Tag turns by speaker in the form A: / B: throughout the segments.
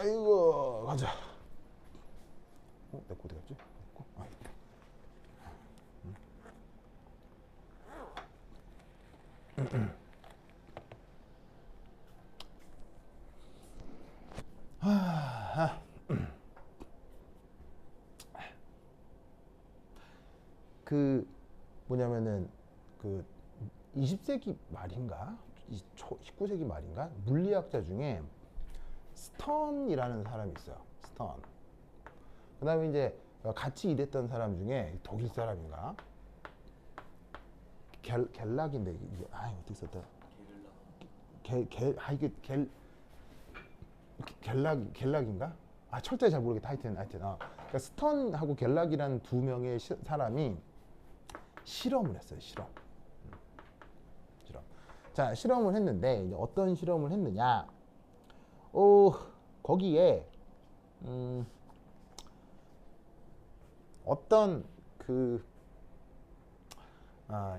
A: 아이고 가자. 내 거 어디 갔지? 그 뭐냐면은 그 20세기 말인가 19세기 말인가 물리학자 중에 스턴이라는 사람이 있어요. 스턴. 그다음에 이제 같이 일했던 사람 중에 독일 사람인가 겔락인데 이게 어떻게 썼다? 이게 겔락인가? 철저히 잘 모르겠다. 하여튼 그러니까 스턴하고 겔락이라는 두 명의 사람이 실험을 했어요. 실험. 자, 실험을 했는데 이제 어떤 실험을 했느냐? 거기에 어떤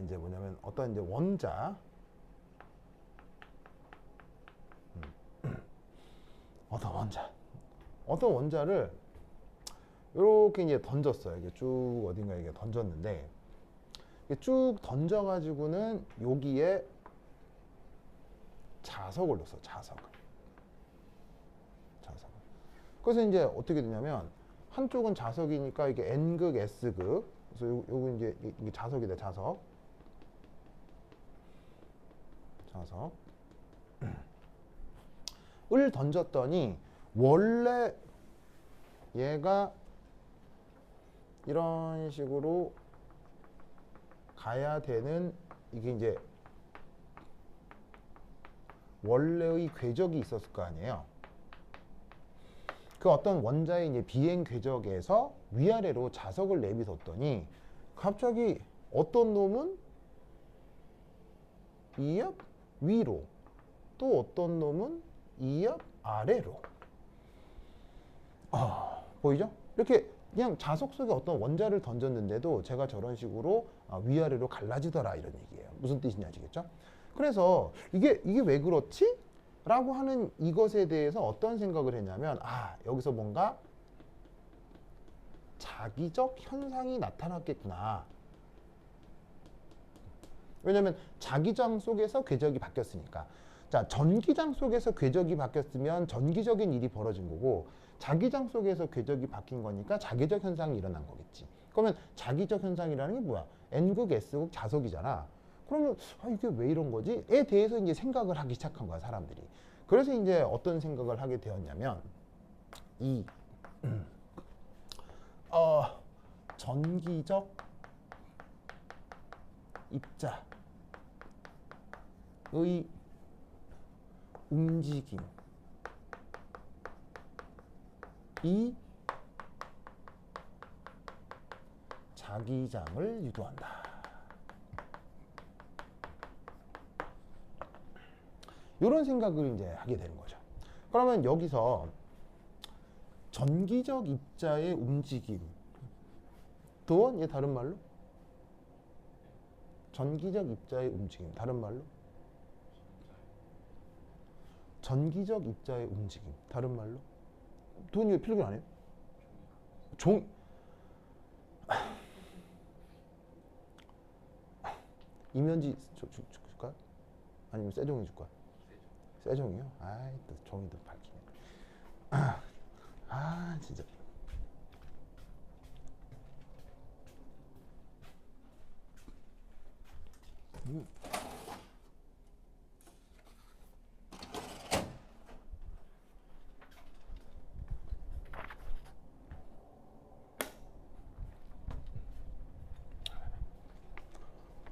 A: 이제 뭐냐면 어떤 이제 어떤 원자를 이렇게 이제 던졌어요. 이게 쭉 어딘가 이게 던졌는데 이게 쭉 던져가지고는 여기에 자석을 넣었어. 자석. 그래서 이제 어떻게 되냐면 한쪽은 자석이니까 이게 N극, S극. 그래서 요거 이제 이게 자석이다. 자석. 을 던졌더니 원래 얘가 이런 식으로 가야 되는 이게 이제 원래의 궤적이 있었을 거 아니에요. 그 어떤 원자의 이제 비행 궤적에서 위아래로 자석을 내비뒀더니 갑자기 어떤 놈은 2옆 위로 또 어떤 놈은 2옆 아래로 보이죠? 이렇게 그냥 자석 속에 어떤 원자를 던졌는데도 제가 저런 식으로 위아래로 갈라지더라 이런 얘기예요. 무슨 뜻인지 아시겠죠? 그래서 이게 왜 그렇지? 라고 하는 이것에 대해서 어떤 생각을 했냐면 여기서 뭔가 자기적 현상이 나타났겠구나. 왜냐면 자기장 속에서 궤적이 바뀌었으니까. 자, 전기장 속에서 궤적이 바뀌었으면 전기적인 일이 벌어진 거고 자기장 속에서 궤적이 바뀐 거니까 자기적 현상이 일어난 거겠지. 그러면 자기적 현상이라는 게 뭐야? N극, S극 자석이잖아. 그러면 이게 왜 이런 거지? 에 대해서 이제 생각을 하기 시작한 거야, 사람들이. 그래서 이제 어떤 생각을 하게 되었냐면 전기적 입자의 움직임이 자기장을 유도한다. 이런 생각을 이제 하게 되는 거죠. 그러면 여기서 전기적 입자의 움직임 또 다른 말로 전기적 입자의 움직임 다른 말로 전기적 입자의 움직임 다른 말로 돈이 왜 필기 안 해요? 이면지 줄까요? 아니면 세종이 줄까요? 세종이요? 또 종이도 밝히네. 진짜.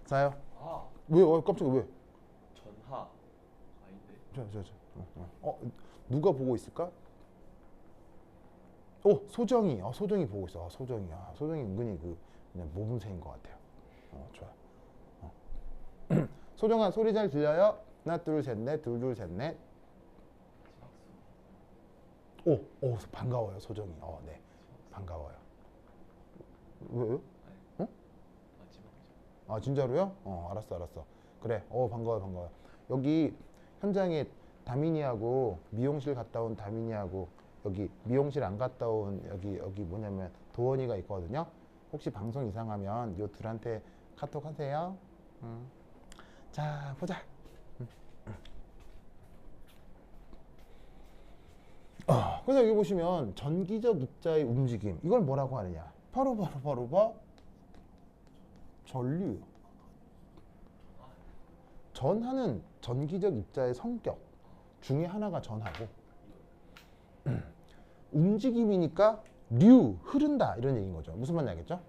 A: 자요. 왜? 깜짝이야 왜?
B: 전하 아닌데.
A: 누가 보고 있을까? 소정이. 소정이 보고 있어. 소정이야. 소정이 은근히 그냥 모범생인 것 같아요. 좋아. 소정아 소리 잘 들려요? 하나 둘 셋 넷 둘 셋 넷. 반가워요 소정이. 네 반가워요. 왜요? 진짜로요? 알았어. 그래. 반가워요. 여기 현장에 다민이하고 미용실 갔다 온 다민이하고 여기 미용실 안 갔다 온 여기 뭐냐면 도원이가 있거든요. 혹시 방송 이상하면 요 둘한테 카톡 하세요. 자, 보자. 그래서 여기 보시면 전기적 입자의 움직임, 이걸 뭐라고 하느냐? 바로 전류. 전하는 전기적 입자의 성격 중에 하나가 전하고, 움직임이니까 류, 흐른다 이런 얘기인 거죠. 무슨 말인지 알겠죠?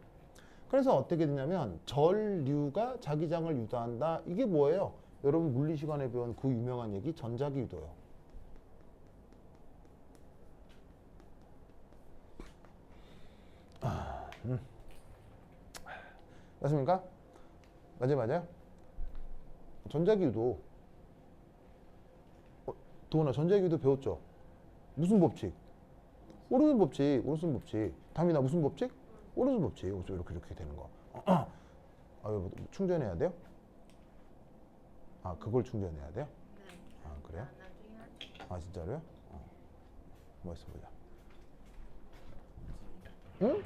A: 그래서 어떻게 되냐면 전류가 자기장을 유도한다. 이게 뭐예요? 여러분 물리 시간에 배운 그 유명한 얘기 전자기 유도요. 맞습니까? 맞아요. 전자기 유도. 도훈아, 전자기 유도 배웠죠? 무슨 법칙? 오른손 법칙. 다민아, 무슨 법칙? 오른손 법칙. 이렇게 되는 거. 충전해야 돼요? 아, 그걸 충전해야 돼요?
C: 네.
A: 아, 그래요?
C: 나중에 할게.
A: 아, 진짜로요? 뭐 있어 보자. 응?
B: 여기서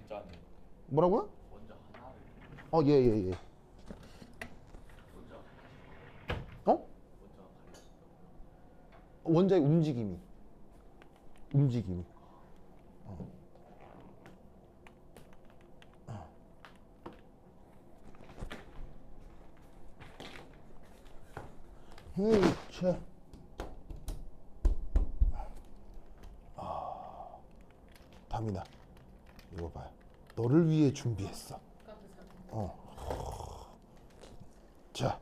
B: 원자는
A: 뭐라고요?
B: 원자 하나를
A: 예.
B: 원자
A: 어?
B: 원자가 달렸다고요?
A: 원자의 움직임이. 자. 다민아, 이거 봐요. 너를 위해 준비했어. 자,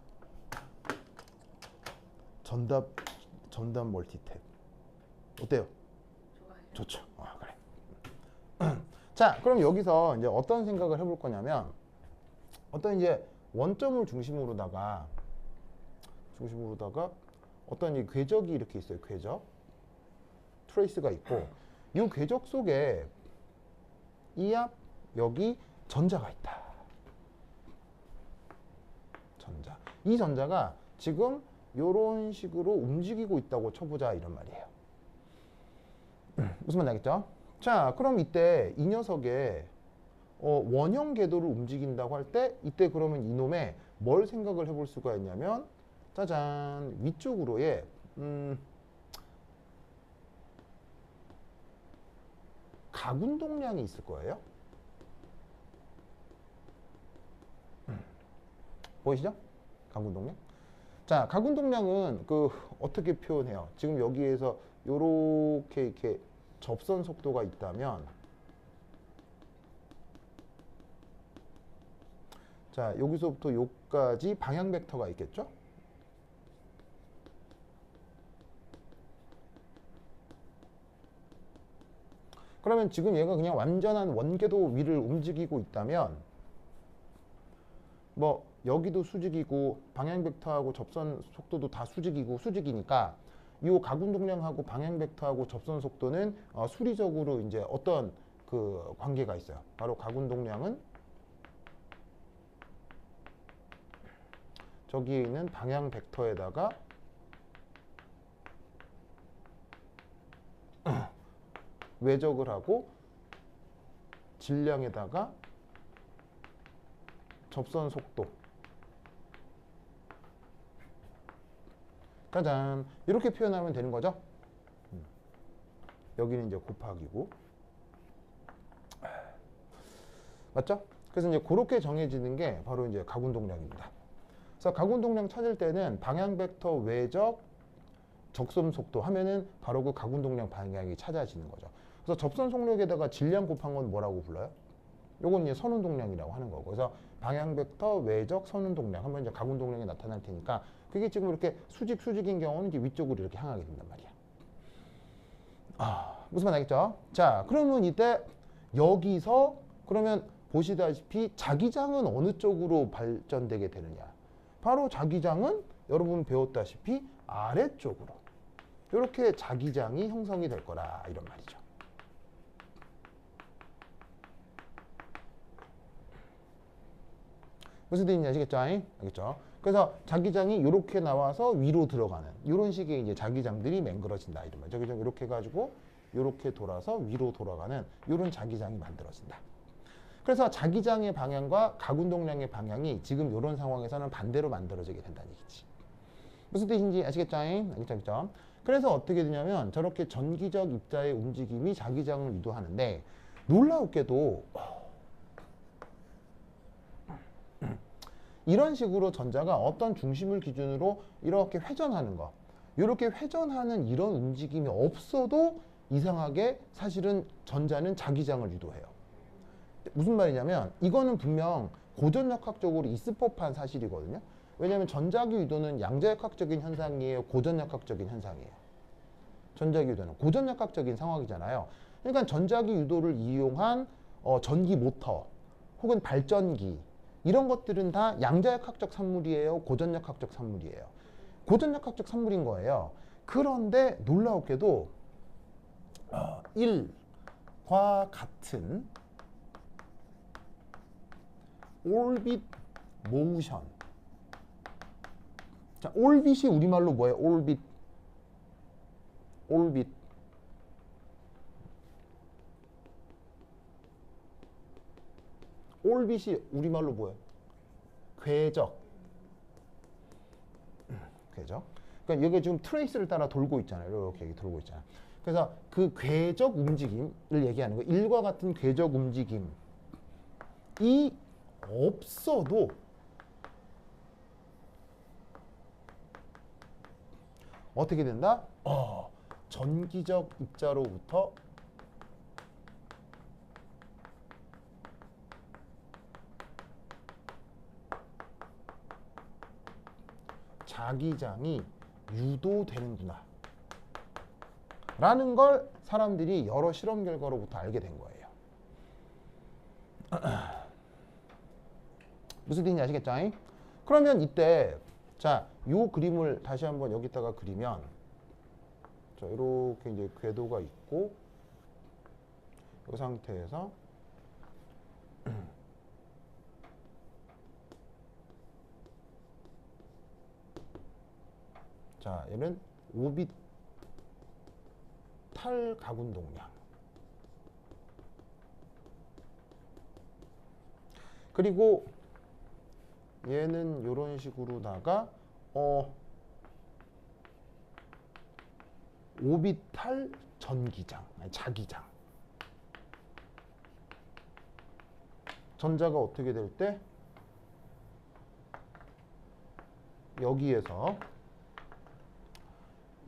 A: 전답 멀티탭 어때요?
C: 좋아요.
A: 좋죠. 그래. 자, 그럼 여기서 이제 어떤 생각을 해볼 거냐면, 어떤 이제 원점을 중심으로다가 어떤 이 궤적이 이렇게 있어요. 궤적, 트레이스가 있고, 이 궤적 속에 이 앞 여기 전자가 있다. 전자. 이 전자가 지금 이런 식으로 움직이고 있다고 쳐보자 이런 말이에요. 무슨 말인지 알겠죠? 자, 그럼 이때 이 녀석의 원형 궤도를 움직인다고 할 때 이때 그러면 이놈의 뭘 생각을 해볼 수가 있냐면, 짜잔, 위쪽으로의 각운동량이 있을 거예요. 보이시죠? 각운동량. 자, 각운동량은 어떻게 표현해요? 지금 여기에서 요렇게 이렇게 접선 속도가 있다면, 자, 여기서부터 여기까지 방향 벡터가 있겠죠? 그러면 지금 얘가 그냥 완전한 원궤도 위를 움직이고 있다면, 뭐 여기도 수직이고 방향 벡터하고 접선 속도도 다 수직이니까 이 각운동량하고 방향 벡터하고 접선 속도는 수리적으로 이제 어떤 그 관계가 있어요. 바로 각운동량은 저기에 있는 방향 벡터에다가 외적을 하고 질량에다가 접선 속도. 짜잔. 이렇게 표현하면 되는 거죠. 여기는 이제 곱하기고. 맞죠? 그래서 이제 그렇게 정해지는 게 바로 이제 각운동량입니다. 그래서 각운동량 찾을 때는 방향 벡터 외적 적선 속도 하면은 바로 그 각운동량 방향이 찾아지는 거죠. 그래서 접선 속력에다가 질량 곱한 건 뭐라고 불러요? 요건 이제 선운동량이라고 하는 거고. 그래서 방향 벡터 외적 선운동량 하면 이제 각운동량이 나타날 테니까, 그게 지금 이렇게 수직인 경우는 이제 위쪽으로 이렇게 향하게 된단 말이야. 무슨 말 알겠죠? 자, 그러면 이때 여기서 그러면 보시다시피 자기장은 어느 쪽으로 발전되게 되느냐? 바로 자기장은 여러분 배웠다시피 아래쪽으로. 이렇게 자기장이 형성이 될 거라 이런 말이죠. 무슨 뜻인지 아시겠죠? 알겠죠? 그래서 자기장이 이렇게 나와서 위로 들어가는 이런 식의 이제 자기장들이 맹그러진다 이런 말이죠. 그죠? 이렇게 해가지고 이렇게 돌아서 위로 돌아가는 이런 자기장이 만들어진다. 그래서 자기장의 방향과 가군동량의 방향이 지금 이런 상황에서는 반대로 만들어지게 된다는 얘기지. 무슨 뜻인지 아시겠죠? 알겠죠? 그래서 어떻게 되냐면 저렇게 전기적 입자의 움직임이 자기장을 유도하는데 놀라웠게도 이런 식으로 전자가 어떤 중심을 기준으로 이렇게 회전하는 거, 이렇게 회전하는 이런 움직임이 없어도 이상하게 사실은 전자는 자기장을 유도해요. 무슨 말이냐면 이거는 분명 고전역학적으로 있을 법한 사실이거든요. 왜냐하면 전자기 유도는 양자역학적인 현상이에요, 고전역학적인 현상이에요. 전자기 유도는 고전역학적인 상황이잖아요. 그러니까 전자기 유도를 이용한 전기 모터 혹은 발전기 이런 것들은 다 양자역학적 산물이에요, 고전역학적 산물이에요. 고전역학적 산물인 거예요. 그런데 놀라웠게도 1과 같은 올빗 모우션. 자, 올빗이 우리말로 뭐예요? 올빗. 올빗이 우리말로 뭐예요? 궤적. 궤적. 그러니까 여기 지금 트레이스를 따라 돌고 있잖아요. 이렇게 돌고 있잖아요. 그래서 그 궤적 움직임을 얘기하는 거예요. 1과 같은 궤적 움직임이 없어도 어떻게 된다? 전기적 입자로부터 자기장이 유도되는구나 라는 걸 사람들이 여러 실험 결과로부터 알게 된 거예요. 무슨 뜻인지 아시겠죠? 그러면 이때 자, 요 그림을 다시 한번 여기다가 그리면 자, 이렇게 이제 궤도가 있고 이 상태에서 자, 얘는 오비탈 가군동량. 그리고 얘는 이런 식으로다가 오비탈 전기장, 아니, 자기장. 전자가 어떻게 될 때 여기에서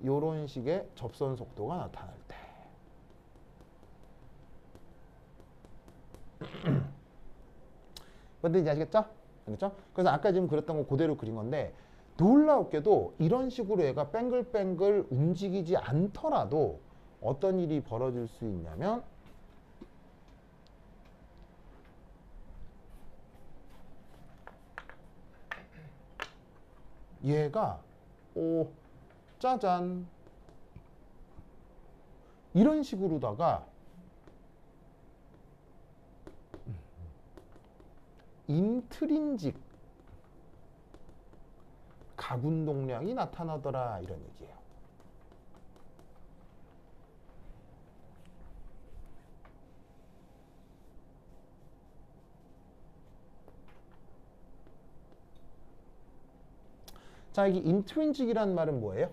A: 이런 식의 접선 속도가 나타날 때 뭔지 이제 아시겠죠? 알겠죠? 그래서 아까 지금 그렸던 거 그대로 그린 건데 놀랍게도 이런 식으로 얘가 뱅글뱅글 움직이지 않더라도 어떤 일이 벌어질 수 있냐면 얘가 짜잔 이런 식으로다가 인트린직 가군동량이 나타나더라 이런 얘기예요. 자, 여기 인트린직이라는 말은 뭐예요?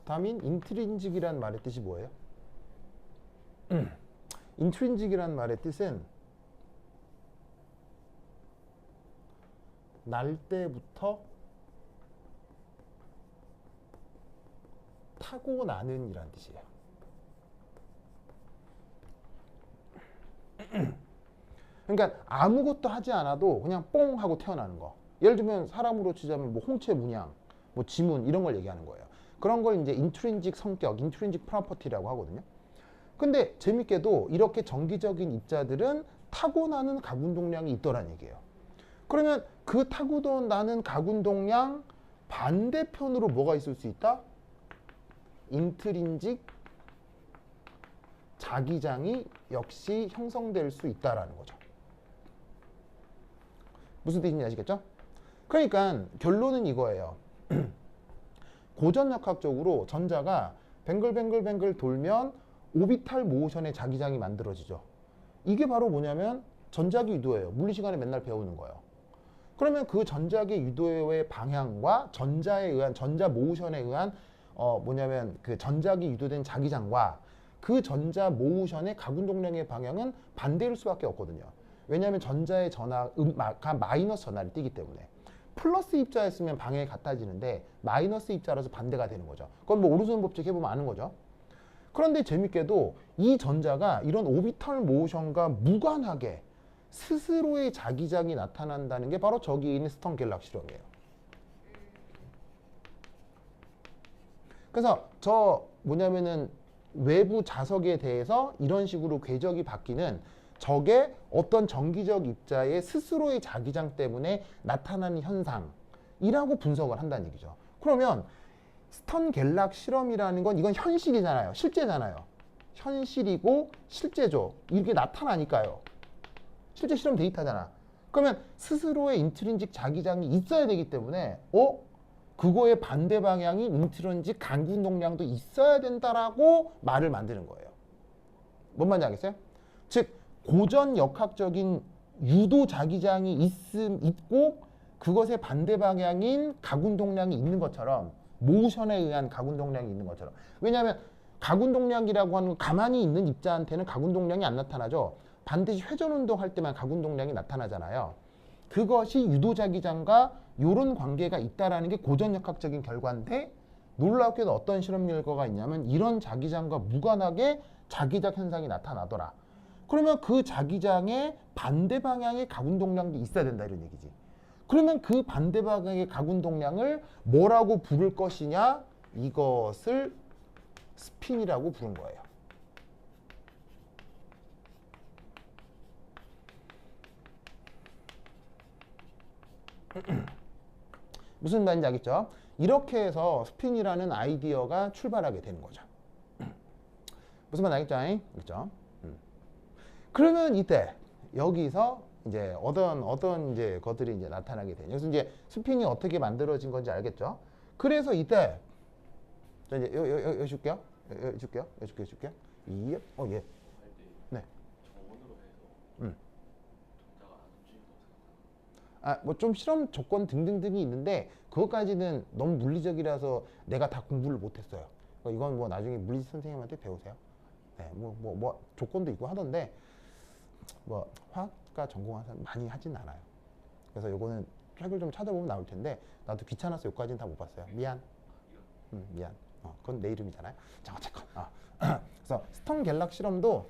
A: 다민 인트린직이라는 말의 뜻이 뭐예요? 인트린직이라는 말의 뜻은 날 때부터 타고나는 이란 뜻이에요. 그러니까 아무것도 하지 않아도 그냥 뽕 하고 태어나는 거. 예를 들면 사람으로 치자면 뭐 홍채 문양, 뭐 지문 이런 걸 얘기하는 거예요. 그런 걸 이제 인트린직 성격, 인트린직 프로퍼티라고 하거든요. 근데 재밌게도 이렇게 정기적인 입자들은 타고나는 가군동량이 있더란 얘기예요. 그러면 그 타고나는 가군동량 반대편으로 뭐가 있을 수 있다? 인트린직 자기장이 역시 형성될 수 있다라는 거죠. 무슨 뜻인지 아시겠죠? 그러니까 결론은 이거예요. 고전역학적으로 전자가 뱅글뱅글뱅글 돌면 오비탈 모션의 자기장이 만들어지죠. 이게 바로 뭐냐면 전자기 유도예요. 물리 시간에 맨날 배우는 거예요. 그러면 그 전자기 유도의 방향과 전자에 의한 전자 모션에 의한 뭐냐면 그 전자기 유도된 자기장과 그 전자 모션의 가군동량의 방향은 반대일 수밖에 없거든요. 왜냐하면 전자의 전하가 마이너스 전하를 띠기 때문에 플러스 입자였으면 방향이 같아지는데 마이너스 입자라서 반대가 되는 거죠. 그건 뭐 오르손 법칙 해보면 아는 거죠. 그런데 재밌게도 이 전자가 이런 오비탈 모션과 무관하게 스스로의 자기장이 나타난다는 게 바로 저기 있는 스턴 갤락 실험이에요. 그래서 저 뭐냐면은 외부 자석에 대해서 이런 식으로 궤적이 바뀌는 저게 어떤 정기적 입자의 스스로의 자기장 때문에 나타나는 현상이라고 분석을 한다는 얘기죠. 그러면 스턴 갤락 실험이라는 건 이건 현실이잖아요. 실제잖아요. 현실이고 실제죠. 이게 나타나니까요. 실제 실험 데이터잖아. 그러면 스스로의 인트린직 자기장이 있어야 되기 때문에 그거의 반대 방향이 인트린직 강군동량도 있어야 된다라고 말을 만드는 거예요. 뭔 말인지 알겠어요? 즉 고전 역학적인 유도 자기장이 있고 그것의 반대 방향인 가군동량이 있는 것처럼 모션에 의한 가군동량이 있는 것처럼. 왜냐하면 가군동량이라고 하는 가만히 있는 입자한테는 가군동량이 안 나타나죠. 반드시 회전운동 할 때만 가군동량이 나타나잖아요. 그것이 유도자기장과 이런 관계가 있다라는 게 고전역학적인 결과인데 놀랍게도 어떤 실험 결과가 있냐면 이런 자기장과 무관하게 자기장 현상이 나타나더라. 그러면 그 자기장의 반대 방향의 가군동량도 있어야 된다 이런 얘기지. 그러면 그 반대 방향의 가군동량을 뭐라고 부를 것이냐? 이것을 스핀이라고 부른 거예요. 무슨 말인지 알겠죠? 이렇게 해서 스핀이라는 아이디어가 출발하게 되는 거죠. 무슨 말인지 알겠죠? 그렇죠? 그러면 이때 여기서 이제 어떤 이제 것들이 이제 나타나게 되냐. 그래서 이제 스핀이 어떻게 만들어진 건지 알겠죠? 그래서 이때 자 이제 여 줄게요. 여 줄게요. 예. 예.
B: 할때
A: 네.
B: 저온으로 해서
A: 음.
B: 전자가 안 움직인다고 생각하는
A: 뭐 좀 실험 조건 등등등이 있는데 그것까지는 너무 물리적이라서 내가 다 공부를 못했어요. 이건 뭐 나중에 물리 선생님한테 배우세요. 네, 뭐 조건도 있고 하던데 뭐 화학과 전공한 사람 많이 하진 않아요. 그래서 요거는 책을 좀 찾아보면 나올 텐데 나도 귀찮아서 요까지는 다 못 봤어요. 미안. 미안. 그건 내 이름이잖아요. 자 어쨌건. 그래서 스턴 갤락 실험도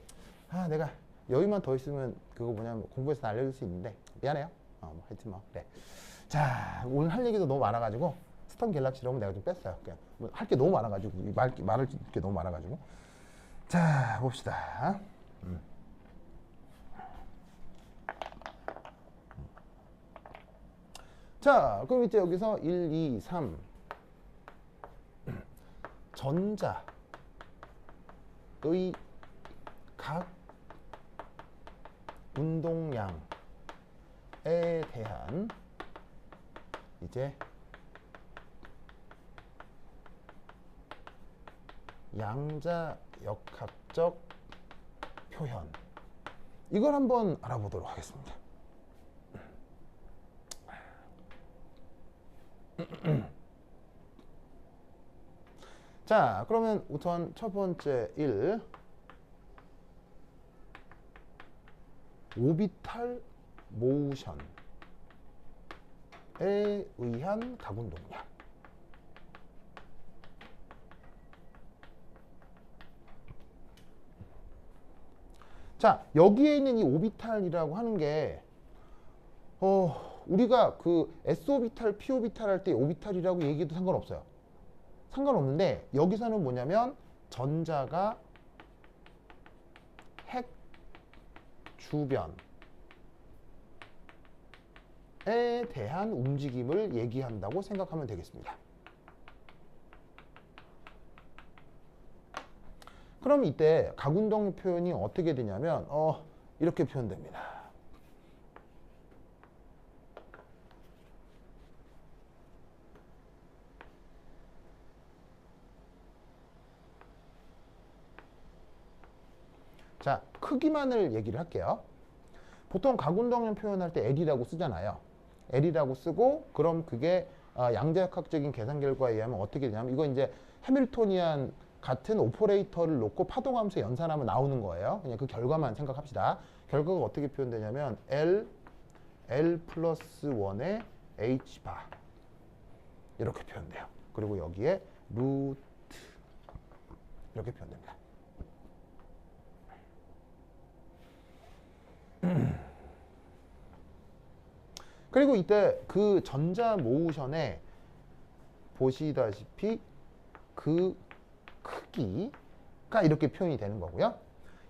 A: 내가 여유만 더 있으면 그거 뭐냐면 공부해서 알려줄 수 있는데 미안해요. 뭐 하여튼 뭐 그래. 자 오늘 할 얘기도 너무 많아가지고 스턴 갤락 실험은 내가 좀 뺐어요. 할 게 너무 많아가지고 말할 게 너무 많아가지고. 자 봅시다. 자 그럼 이제 여기서 1, 2, 3 전자의 각 운동량에 대한 이제 양자역학적 표현 이걸 한번 알아보도록 하겠습니다. 자 그러면 우선 첫 번째 1 오비탈 모션에 의한 가군동량. 자 여기에 있는 이 오비탈이라고 하는 게 우리가 그 S오비탈, P오비탈 할 때 오비탈이라고 얘기해도 상관없어요. 상관없는데 여기서는 뭐냐면 전자가 핵 주변에 대한 움직임을 얘기한다고 생각하면 되겠습니다. 그럼 이때 각운동 표현이 어떻게 되냐면 이렇게 표현됩니다. 자, 크기만을 얘기를 할게요. 보통 각운동량 표현할 때 L이라고 쓰잖아요. L이라고 쓰고 그럼 그게 양자역학적인 계산 결과에 의하면 어떻게 되냐면 이거 이제 해밀토니안 같은 오퍼레이터를 놓고 파동함수 연산하면 나오는 거예요. 그냥 그 결과만 생각합시다. 결과가 어떻게 표현되냐면 L 플러스 1의 H바 이렇게 표현돼요. 그리고 여기에 루트 이렇게 표현됩니다. 그리고 이때 그 전자 모우션에 보시다시피 그 크기가 이렇게 표현이 되는 거고요.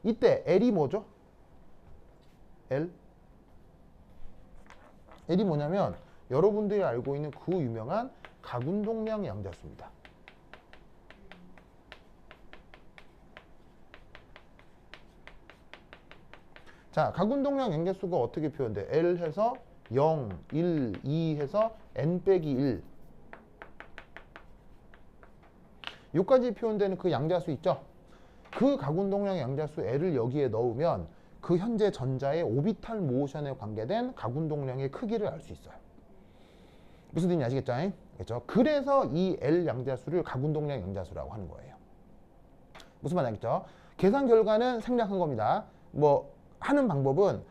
A: 이때 L이 뭐죠? L이 뭐냐면 여러분들이 알고 있는 그 유명한 각운동량 양자수입니다. 자, 각운동량 양자수가 어떻게 표현돼? L 해서 0, 1, 2 해서 n 빼기 1 여기까지 표현되는 그 양자수 있죠? 그 각운동량 양자수 L을 여기에 넣으면 그 현재 전자의 오비탈 모션에 관계된 각운동량의 크기를 알 수 있어요. 무슨 뜻인지 아시겠죠? 그렇죠? 그래서 이 L 양자수를 각운동량 양자수라고 하는 거예요. 무슨 말 알겠죠? 계산 결과는 생략한 겁니다. 뭐 하는 방법은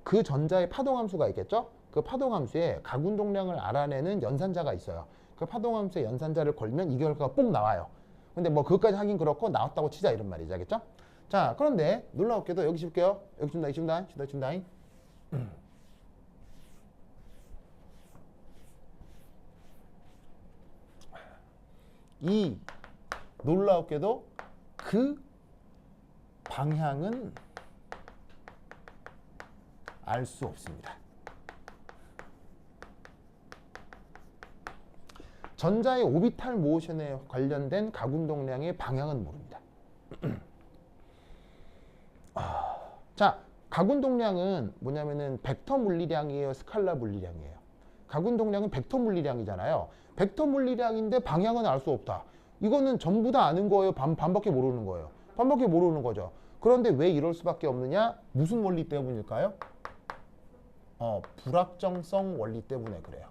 A: 그 전자의 파동함수가 있겠죠? 그 파동함수에 각운동량을 알아내는 연산자가 있어요. 그 파동함수의 연산자를 걸면 이 결과가 꼭 나와요. 근데 뭐 그것까지 하긴 그렇고 나왔다고 치자 이런 말이죠. 알겠죠? 자, 그런데 놀라웠게도 여기 씹을게요. 여기 줍니다. 줍니다. 이 놀라웠게도 그 방향은 알 수 없습니다. 전자의 오비탈 모션에 관련된 각운동량의 방향은 모릅니다. 자, 각운동량은 뭐냐면은 벡터 물리량이에요, 스칼라 물리량이에요. 각운동량은 벡터 물리량이잖아요. 벡터 물리량인데 방향은 알 수 없다. 이거는 전부 다 아는 거예요, 반밖에 모르는 거예요. 반밖에 모르는 거죠. 그런데 왜 이럴 수밖에 없느냐? 무슨 원리 때문일까요? 불확정성 원리 때문에 그래요.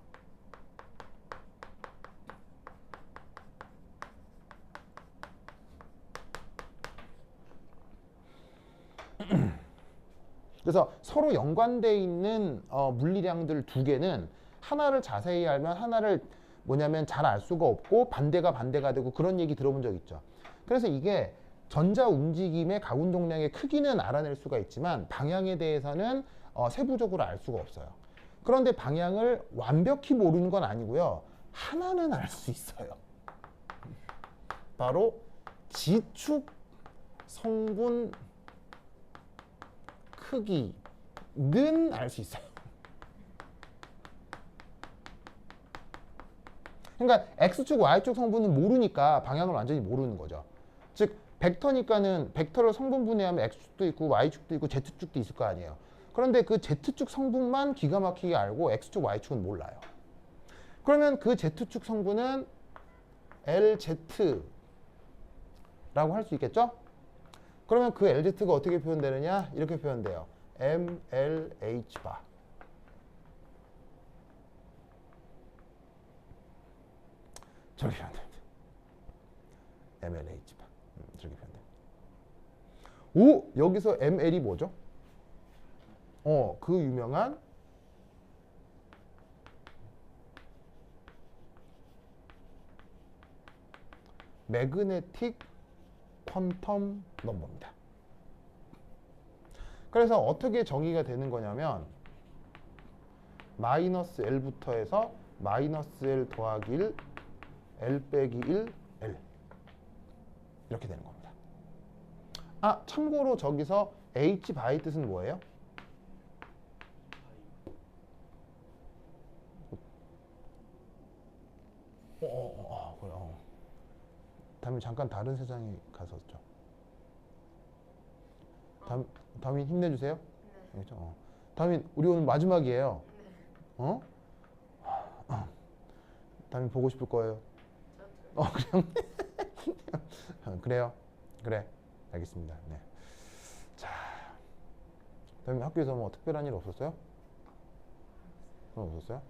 A: 그래서 서로 연관되어 있는 물리량들 두 개는 하나를 자세히 알면 하나를 뭐냐면 잘 알 수가 없고 반대가 되고 그런 얘기 들어본 적 있죠. 그래서 이게 전자 움직임의 각운동량의 크기는 알아낼 수가 있지만 방향에 대해서는 세부적으로 알 수가 없어요. 그런데 방향을 완벽히 모르는 건 아니고요. 하나는 알 수 있어요. 바로 지축 성분 크기는 알 수 있어요. 그러니까 X축, Y축 성분은 모르니까 방향을 완전히 모르는 거죠. 즉 벡터니까는 벡터를 성분분해하면 X축도 있고 Y축도 있고 Z축도 있을 거 아니에요. 그런데 그 Z축 성분만 기가 막히게 알고 X축, Y축은 몰라요. 그러면 그 Z축 성분은 LZ라고 할 수 있겠죠? 그러면 그 LZ가 어떻게 표현되느냐? 이렇게 표현돼요. MLH바. 저렇게 표현됩니다. MLH바. 저렇게 표현됩니다. 오! 여기서 ML이 뭐죠? 그 유명한 매그네틱 퀀텀 넘버입니다. 그래서 어떻게 정의가 되는 거냐면 마이너스 L부터 해서 마이너스 L 더하기 1 L 빼기 1 L 이렇게 되는 겁니다. 아, 참고로 저기서 H 바의 뜻은 뭐예요? 그래. 다음에 잠깐 다른 세상에 갔었죠. 다민 힘내주세요.
C: 네.
A: 알겠죠? 다민 우리 오늘 마지막이에요.
C: 네.
A: 어? 다민 보고 싶을 거예요.
C: 저도요.
A: 그냥 그래요. 그래. 알겠습니다. 네. 자, 다민 학교에서 뭐 특별한 일 없었어요? 없었어요?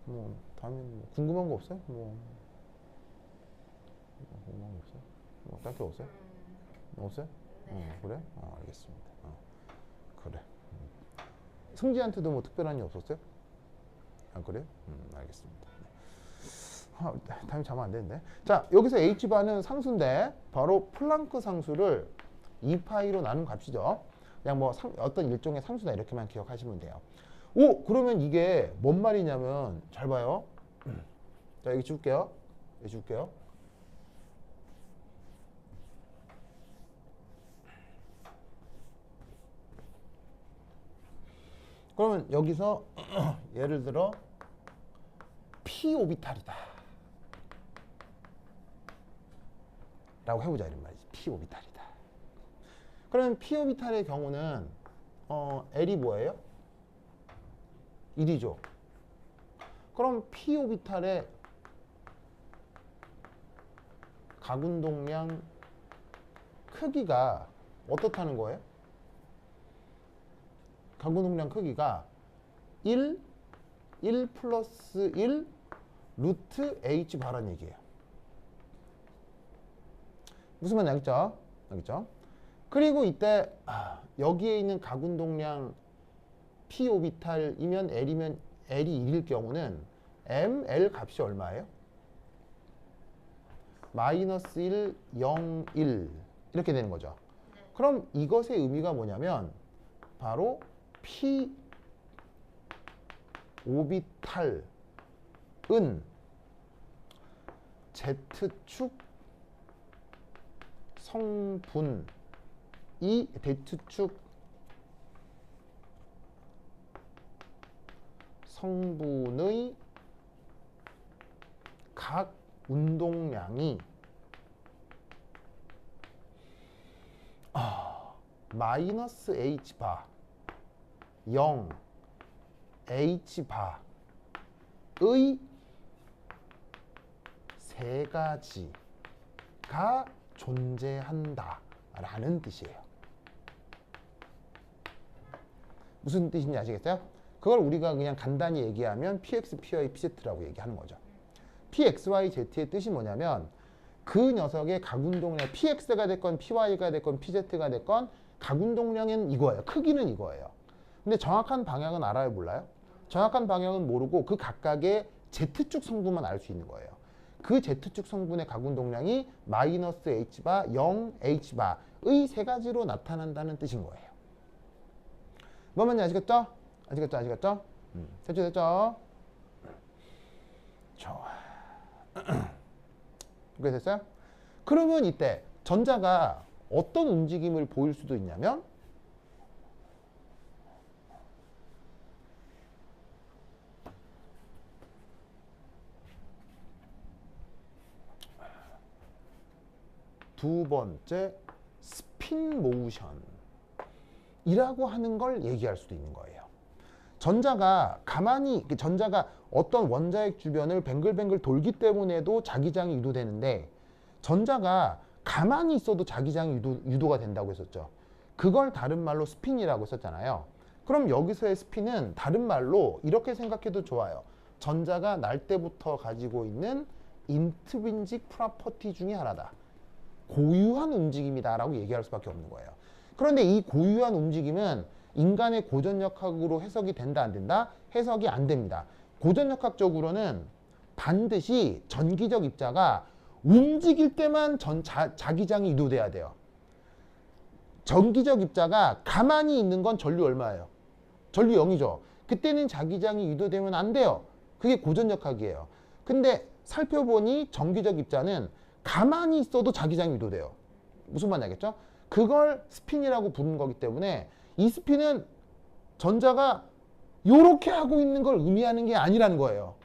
A: 뭐 다민 뭐 궁금한 거 없어요? 뭐 궁금한 거 없어요? 뭐 딱히 없어요? 없어요?
C: 네.
A: 그래? 알겠습니다. 그래. 승지한테도 뭐 특별한 일 없었어요? 그래요? 알겠습니다. 다음에 자면 안 되는데. 자, 여기서 H바는 상수인데 바로 플랑크 상수를 2파이로 나눈 값이죠. 그냥 뭐 어떤 일종의 상수다 이렇게만 기억하시면 돼요. 오, 그러면 이게 뭔 말이냐면 잘 봐요. 자, 여기 줄게요. 여기 줄게요. 그러면 여기서 예를 들어 p 오비탈이다 라고 해보자 이런 말이지. p 오비탈이다. 그러면 p 오비탈의 경우는 L이 뭐예요? 1이죠. 그럼 p 오비탈의 각운동량 크기가 어떻다는 거예요? 각운동량 크기가 1 플러스 1 루트 h 바란 얘기예요. 무슨 말인지 알겠죠? 알겠죠? 그리고 이때 여기에 있는 각운동량 p 오비탈이면 L이면 L이 1일 경우는 ml 값이 얼마예요? 마이너스 1, 0, 1 이렇게 되는 거죠.
C: 네.
A: 그럼 이것의 의미가 뭐냐면 바로 p 오비탈은 Z축 성분이 Z축 성분의 각 운동량이 마이너스 H바 0 H바의 세 가지가 존재한다 라는 뜻이에요. 무슨 뜻인지 아시겠어요? 그걸 우리가 그냥 간단히 얘기하면 PX, PY, PZ라고 얘기하는 거죠. PXY, Z의 뜻이 뭐냐면 그 녀석의 각운동량 PX가 됐건 PY가 됐건 PZ가 됐건 각운동량은 이거예요. 크기는 이거예요. 근데 정확한 방향은 알아요? 몰라요? 정확한 방향은 모르고 그 각각의 Z축 성분만 알 수 있는 거예요. 그 Z축 성분의 각운동량이 마이너스 H바, 0 H바의 세 가지로 나타난다는 뜻인 거예요. 뭔 말인지 아시겠죠? 아시겠죠? 아시겠죠? 됐죠? 좋아. 그게 됐어요? 그러면 이때 전자가 어떤 움직임을 보일 수도 있냐면 두 번째 스핀 모션이라고 하는 걸 얘기할 수도 있는 거예요. 전자가 어떤 원자핵 주변을 뱅글뱅글 돌기 때문에도 자기장이 유도되는데 전자가 가만히 있어도 자기장이 유도가 된다고 했었죠. 그걸 다른 말로 스핀이라고 했었잖아요. 그럼 여기서의 스핀은 다른 말로 이렇게 생각해도 좋아요. 전자가 날 때부터 가지고 있는 인트린식 프로퍼티 중에 하나다. 고유한 움직임이다라고 얘기할 수밖에 없는 거예요. 그런데 이 고유한 움직임은 인간의 고전역학으로 해석이 된다 안 된다? 해석이 안 됩니다. 고전역학적으로는 반드시 전기적 입자가 움직일 때만 자기장이 유도돼야 돼요. 전기적 입자가 가만히 있는 건 전류 얼마예요? 전류 0이죠. 그때는 자기장이 유도되면 안 돼요. 그게 고전역학이에요. 근데 살펴보니 전기적 입자는 가만히 있어도 자기장이 유도돼요. 무슨 말인지 알겠죠? 그걸 스핀이라고 부르는 거기 때문에 이 스핀은 전자가 요렇게 하고 있는 걸 의미하는 게 아니라는 거예요.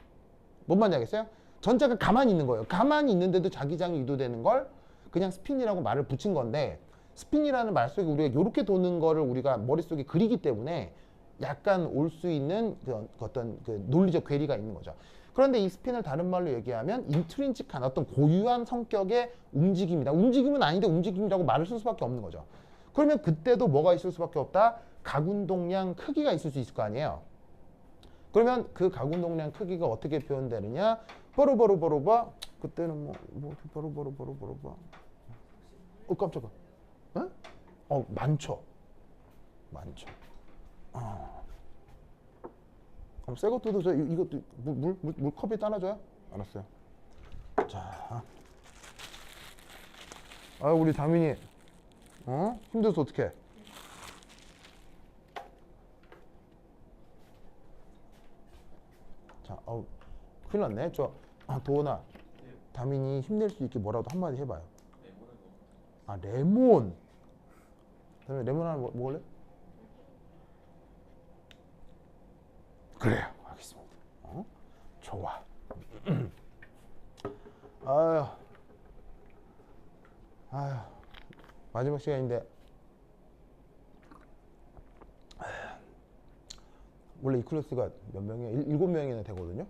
A: 뭔 말인지 알겠어요? 전자가 가만히 있는 거예요. 가만히 있는데도 자기장이 유도되는 걸 그냥 스핀이라고 말을 붙인 건데 스핀이라는 말 속에 우리가 이렇게 도는 거를 우리가 머릿속에 그리기 때문에 약간 올 수 있는 그 어떤 그 논리적 괴리가 있는 거죠. 그런데 이 스핀을 다른 말로 얘기하면 인트린직한 어떤 고유한 성격의 움직임이다. 움직임은 아닌데 움직임이라고 말을 쓸 수밖에 없는 거죠. 그러면 그때도 뭐가 있을 수밖에 없다? 각운동량 크기가 있을 수 있을 거 아니에요. 그러면 그 각운동량 크기가 어떻게 표현되느냐? 버르버르버르바 그때는 뭐 버르버르버르버르바 깜짝아. 많죠. 새 것도 저 이것도 물컵에 따라줘요? 알았어요. 자, 우리 다민이 힘들어서 어떡해? 자, 큰일 났네. 도원아, 다민이 힘낼 수 있게 뭐라도 한마디 해봐요. 레몬. 다음에 레몬 하나 먹을래? 그래요. 알겠습니다. 좋아. 마지막 시간인데 원래 이 클래스가 몇 명이야? 7명이나 되거든요.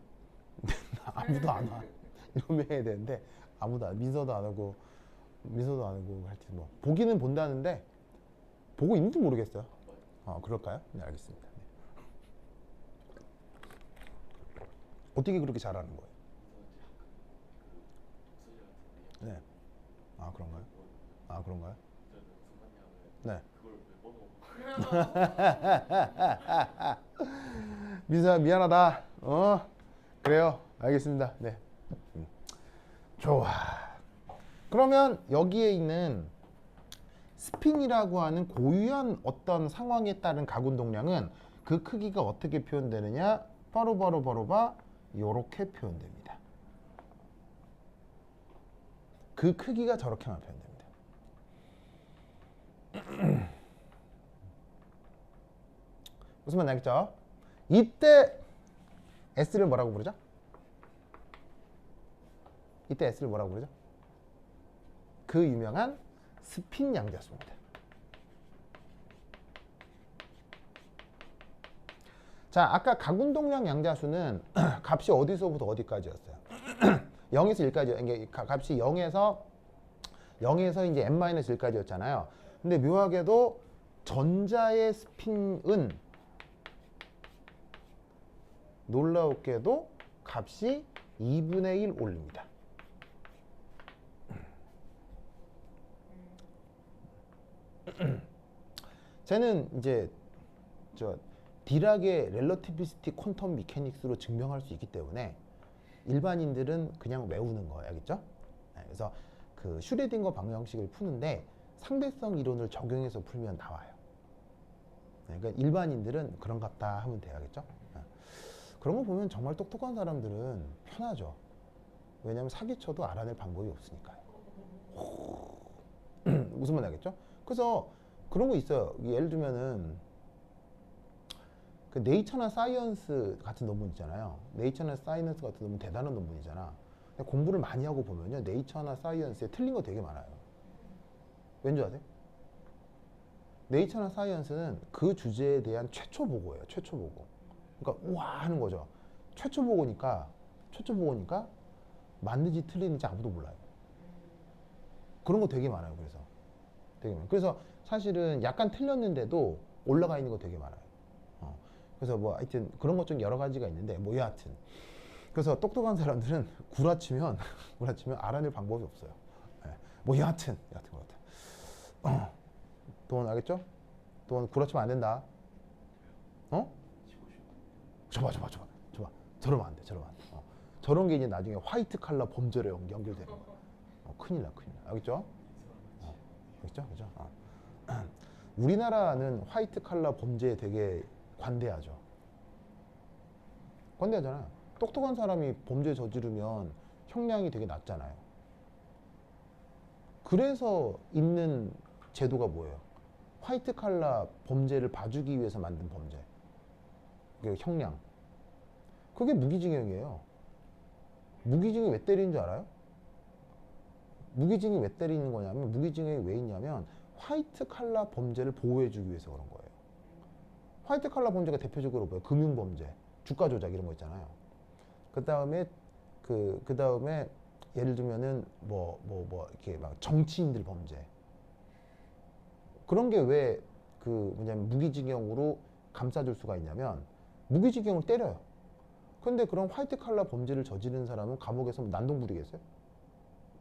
A: 아무도 안 와. 7명이 되는데 아무도 안, 민서도 안 오고 하여튼 뭐 보기는 본다는데 보고 있는지 모르겠어요. 그럴까요? 네, 알겠습니다. 네. 어떻게 그렇게 잘하는 거예요? 네. 그런가요? 네. 민서야 미안하다. 그래요. 알겠습니다. 네. 좋아. 그러면 여기에 있는 스핀이라고 하는 고유한 어떤 상황에 따른 각운동량은 그 크기가 어떻게 표현되느냐? 바로바 요렇게 표현됩니다. 그 크기가 저렇게만 표현됩니다. 무슨 말인지 알겠죠? 이때 S를 뭐라고 부르죠? 이때 S를 뭐라고 부르죠? 그 유명한 스핀 양자수입니다. 자, 아까 각운동량 양자수는 값이 어디서부터 어디까지였어요? 0에서 1까지. 값이 0에서 이제 n-1까지였잖아요. 근데 묘하게도 전자의 스핀은 놀라웠게도 값이 2분의 1 올립니다. 쟤는 이제 디락의 렐러티비스틱 퀀텀 미케닉스로 증명할 수 있기 때문에 일반인들은 그냥 외우는 거예요. 알겠죠? 그래서 그 슈레딩거 방정식을 푸는데 상대성 이론을 적용해서 풀면 나와요. 그러니까 일반인들은 그런갑다 하면 돼야겠죠? 그런 거 보면 정말 똑똑한 사람들은 편하죠. 왜냐하면 사기쳐도 알아낼 방법이 없으니까요. 무슨 말인지 알겠죠? 그래서 그런 거 있어요. 예를 들면은 그 네이처나 사이언스 같은 논문 있잖아요. 네이처나 사이언스 같은 논문 대단한 논문이잖아. 근데 공부를 많이 하고 보면요, 네이처나 사이언스에 틀린 거 되게 많아요. 왠지 아세요? 네이처나 사이언스는 그 주제에 대한 최초 보고예요. 최초 보고. 그러니까 우와 하는 거죠. 최초 보고니까 맞는지 틀리는지 아무도 몰라요. 그런 거 되게 많아요. 그래서 사실은 약간 틀렸는데도 올라가 있는 거 되게 많아요. 그래서 뭐 하여튼 그런 것 좀 여러 가지가 있는데 뭐 여하튼 그래서 똑똑한 사람들은 구라치면 알아낼 방법이 없어요. 뭐 여하튼 그렇다. 돈 알겠죠? 돈 구라치면 안 된다. 줘봐. 저러면 안 돼. 저런 게 이제 나중에 화이트 칼라 범죄로 연결되는 거야. 큰일 나. 알겠죠? 알겠죠? 그죠? 우리나라는 화이트 칼라 범죄에 되게 관대하죠. 관대하잖아요. 똑똑한 사람이 범죄 저지르면 형량이 되게 낮잖아요. 그래서 있는 제도가 뭐예요? 화이트 칼라 범죄를 봐주기 위해서 만든 범죄. 그 형량. 그게 무기징역이에요. 무기징역 왜 때리는 줄 알아요? 무기징역 왜 때리는 거냐면 무기징역이 왜 있냐면 화이트 칼라 범죄를 보호해주기 위해서 그런 거예요. 화이트 칼라 범죄가 대표적으로 뭐예요? 금융 범죄, 주가 조작 이런 거 있잖아요. 그 다음에 예를 들면은 이렇게 막 정치인들 범죄 그런 게 왜 뭐냐면 무기징역으로 감싸줄 수가 있냐면 무기징역을 때려요. 근데 그런 화이트 칼라 범죄를 저지른 사람은 감옥에서 난동 부리겠어요?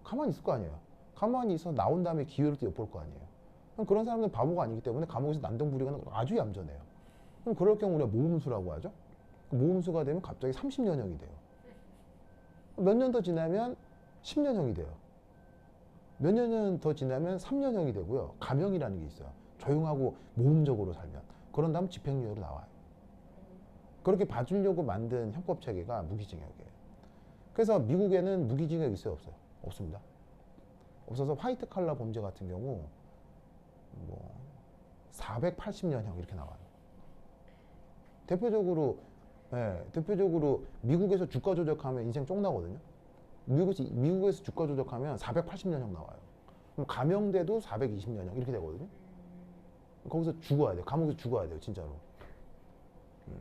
A: 가만히 있을 거 아니에요. 가만히 있어 나온 다음에 기회를 또 엿볼 거 아니에요. 그럼 그런 사람들은 바보가 아니기 때문에 감옥에서 난동 부리거나 아주 얌전해요. 그럼 그럴 경우 우리가 모험수라고 하죠. 모험수가 되면 갑자기 30년형이 돼요. 몇 년 더 지나면 10년형이 돼요. 몇 년 더 지나면 3년형이 되고요. 감형이라는 게 있어요. 조용하고 모험적으로 살면. 그런 다음 집행유예로 나와요. 그렇게 봐주려고 만든 형법 체계가 무기징역이에요. 그래서 미국에는 무기징역 있어요, 없어요? 없습니다. 없어서 화이트 칼라 범죄 같은 경우 480년형 이렇게 나와요. 대표적으로 미국에서 주가 조작하면 인생 쫑나거든요. 미국에서 주가 조작하면 480년형 나와요. 그럼 감형돼도 420년형 이렇게 되거든요. 거기서 죽어야 돼요. 감옥에서 죽어야 돼요, 진짜로.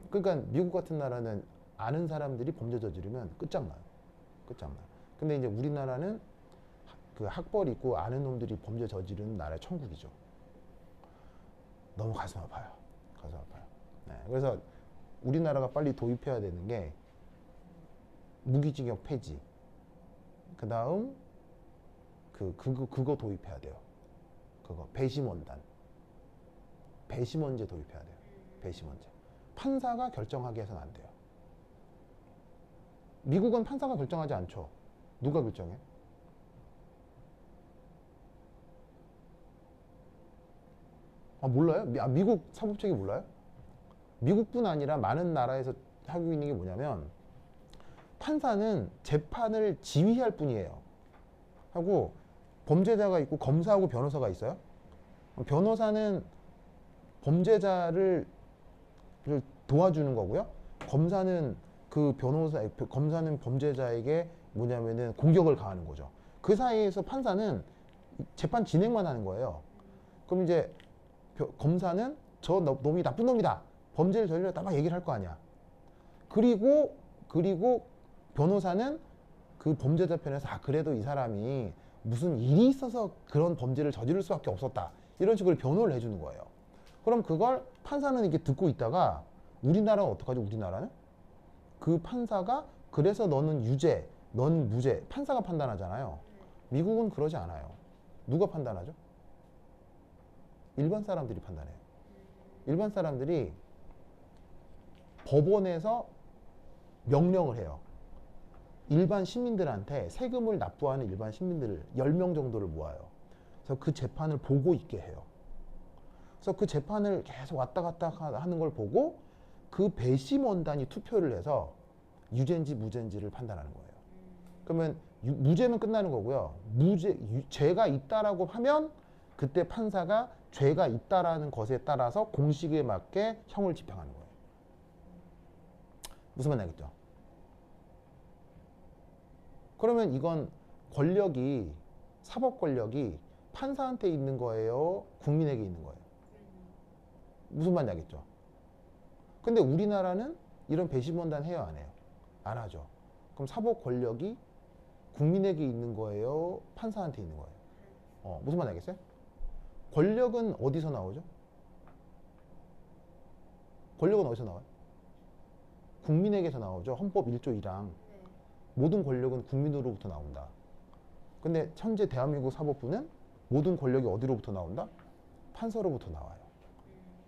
A: 그러니까 미국 같은 나라는 아는 사람들이 범죄 저지르면 끝장나요. 끝장나요. 근데 이제 우리나라는 그 학벌 있고 아는 놈들이 범죄 저지르는 나라의 천국이죠. 너무 가슴 아파요. 가슴 아파요. 네, 그래서 우리나라가 빨리 도입해야 되는 게 무기징역 폐지. 그 다음 그거 도입해야 돼요. 그거 배심원단. 배심원제 도입해야 돼요. 배심원제. 판사가 결정하게 해서는 안 돼요. 미국은 판사가 결정하지 않죠. 누가 결정해? 몰라요? 미국 사법체계 몰라요? 미국뿐 아니라 많은 나라에서 하고 있는 게 뭐냐면 판사는 재판을 지휘할 뿐이에요. 하고 범죄자가 있고 검사하고 변호사가 있어요. 변호사는 범죄자를 도와주는 거고요. 검사는 검사는 범죄자에게 뭐냐면은 공격을 가하는 거죠. 그 사이에서 판사는 재판 진행만 하는 거예요. 그럼 이제 검사는 저 놈이 나쁜 놈이다. 범죄를 저질렀다 막 얘기를 할 거 아니야. 그리고 변호사는 그 범죄자 편에서 그래도 이 사람이 무슨 일이 있어서 그런 범죄를 저지를 수밖에 없었다. 이런 식으로 변호를 해주는 거예요. 그럼 그걸 판사는 이렇게 듣고 있다가 우리나라는 어떡하죠? 우리나라는 그 판사가 그래서 너는 유죄, 넌 무죄 판사가 판단하잖아요. 미국은 그러지 않아요. 누가 판단하죠? 일반 사람들이 판단해요. 일반 사람들이 법원에서 명령을 해요. 일반 시민들한테 세금을 납부하는 일반 시민들을 10명 정도를 모아요. 그래서 그 재판을 보고 있게 해요. 그래서 그 재판을 계속 왔다 갔다 하는 걸 보고 그 배심원단이 투표를 해서 유죄인지 무죄인지를 판단하는 거예요. 그러면 무죄면 끝나는 거고요. 죄가 있다라고 하면 그때 판사가 죄가 있다라는 것에 따라서 공식에 맞게 형을 집행하는 거예요. 무슨 말 알겠죠? 그러면 이건 권력이 사법 권력이 판사한테 있는 거예요? 국민에게 있는 거예요? 무슨 말인지 알겠죠? 근데 우리나라는 이런 배심원단 해요, 안 해요? 안 하죠. 그럼 사법 권력이 국민에게 있는 거예요? 판사한테 있는 거예요? 무슨 말인지 알겠어요? 권력은 어디서 나오죠? 권력은 어디서 나와요? 국민에게서 나오죠. 헌법 1조 1항. 모든 권력은 국민으로부터 나온다. 근데 현재 대한민국 사법부는 모든 권력이 어디로부터 나온다? 판사로부터 나와요.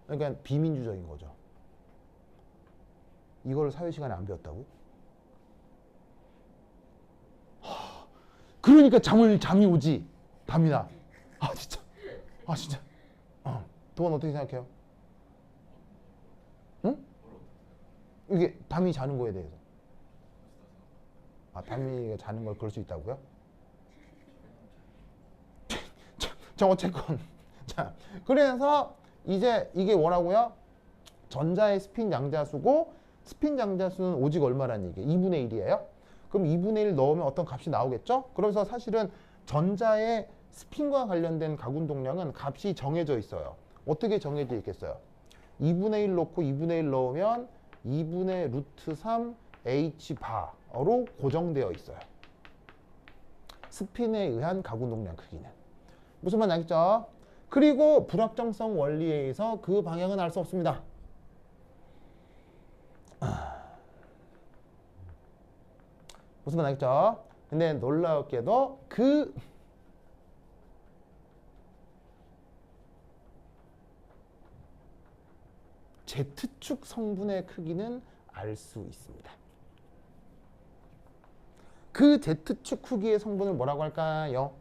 A: 그러니까 비민주적인 거죠. 이걸 사회 시간에 안 배웠다고요? 그러니까 잠이 오지. 담이나. 진짜. 동원 어떻게 생각해요? 응? 이게 담이 자는 거에 대해서. 담이가 자는 걸 그럴 수 있다고요? 자, 어쨌건. 자, 그래서 이제 이게 뭐라고요? 전자의 스핀 양자수고 스핀 양자수는 오직 얼마란 얘기예요? 2분의 1이에요? 그럼 2분의 1 넣으면 어떤 값이 나오겠죠? 그래서 사실은 전자의 스핀과 관련된 각운동량은 값이 정해져 있어요. 어떻게 정해져 있겠어요? 2분의 1 넣고 2분의 1 넣으면 2분의 루트 3 h 바로 고정되어 있어요. 스핀에 의한 각운동량 크기는. 무슨 말인지 알겠죠? 그리고 불확정성 원리에 의해서 그 방향은 알 수 없습니다. 무슨 말인지 알겠죠? 근데 놀라웠게도 그 Z축 성분의 크기는 알 수 있습니다. 그 Z축 크기의 성분을 뭐라고 할까요?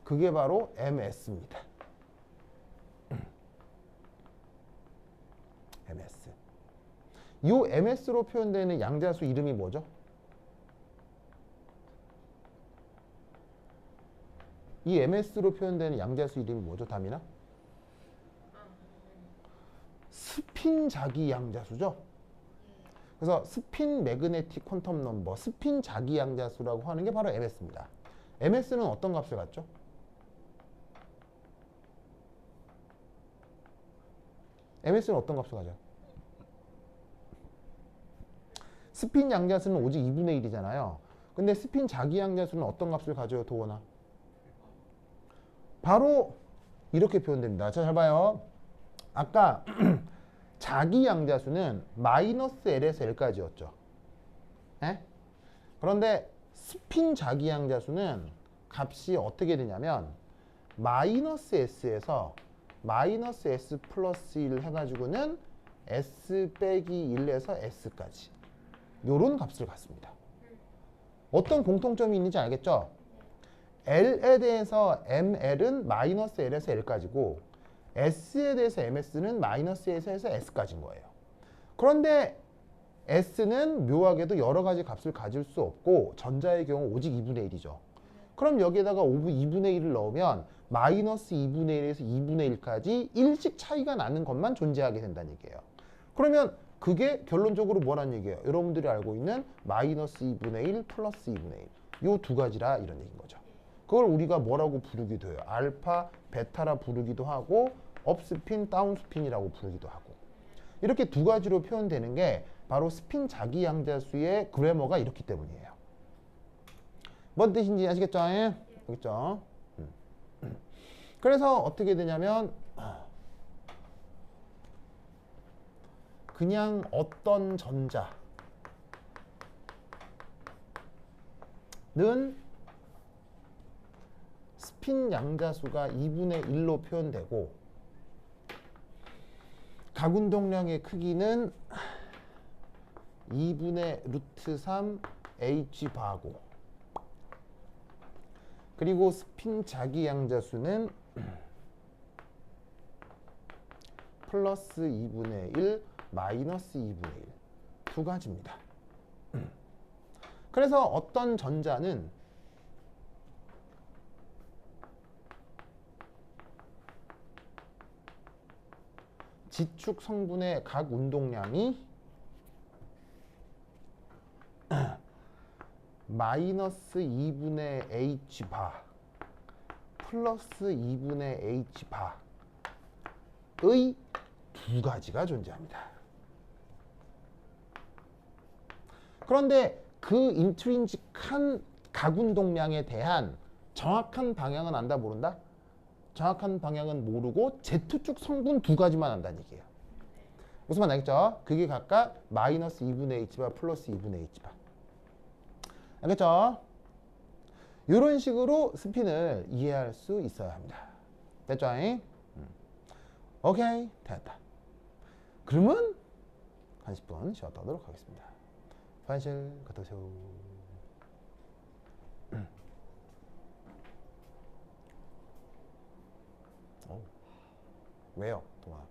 A: 그게 바로 MS입니다. MS. 이 MS로 표현되는 양자수 이름이 뭐죠? 이 MS로 표현되는 양자수 이름이 뭐죠, 다미나? 스핀 자기 양자수죠. 그래서 스핀 매그네틱 퀀텀 넘버, 스핀 자기 양자수라고 하는 게 바로 MS입니다. MS는 어떤 값을 갖죠? MS는 어떤 값을 가져요? 스핀 양자수는 오직 2분의 1이잖아요. 근데 스핀 자기 양자수는 어떤 값을 가져요, 도원아? 바로 이렇게 표현됩니다. 자, 잘 봐요. 아까 자기 양자수는 마이너스 L에서 L까지였죠. 에? 그런데 스핀 자기 양자수는 값이 어떻게 되냐면 마이너스 S에서 마이너스 S 플러스 1 해가지고는 S 빼기 1에서 S까지 요런 값을 갖습니다. 어떤 공통점이 있는지 알겠죠? L에 대해서 ML은 마이너스 L에서 L까지고 S에 대해서 MS는 마이너스 S에서 S까지인 거예요. 그런데 S는 묘하게도 여러 가지 값을 가질 수 없고 전자의 경우 오직 2분의 1이죠. 그럼 여기에다가 2분의 1을 넣으면 마이너스 2분의 1에서 2분의 1까지 일씩 차이가 나는 것만 존재하게 된다는 얘기예요. 그러면 그게 결론적으로 뭐란 얘기예요? 여러분들이 알고 있는 마이너스 2분의 1 플러스 2분의 1. 요 두 가지라 이런 얘기인 거죠. 그걸 우리가 뭐라고 부르기도 해요? 알파, 베타라 부르기도 하고 업스핀, 다운스핀이라고 부르기도 하고. 이렇게 두 가지로 표현되는 게 바로 스핀 자기 양자수의 그래머가 이렇기 때문이에요. 뭔 뜻인지 아시겠죠? 예? 알겠죠? 그래서 어떻게 되냐면 그냥 어떤 전자는 스핀 양자수가 2분의 1로 표현되고 각운동량의 크기는 2분의 루트 3 H 바고 그리고 스핀 자기 양자수는 플러스 2분의 1 마이너스 2분의 1 두 가지입니다. 그래서 어떤 전자는 지축 성분의 각 운동량이 마이너스 2분의 H 바 플러스 2분의 H 바의 두 가지가 존재합니다. 그런데 그 인트린직한 각운동량에 대한 정확한 방향은 안다 모른다? 정확한 방향은 모르고 Z축 성분 두 가지만 안다는 얘기예요. 무슨 말 알겠죠? 그게 각각 마이너스 2분의 H바 플러스 2분의 H바. 알겠죠? 이런 식으로 스핀을 이해할 수 있어야 합니다. 됐죠? 오케이, 됐다. 그러면 한 10분 쉬었다 하도록 하겠습니다. 반실 갔다 오세요. 왜요, 동아?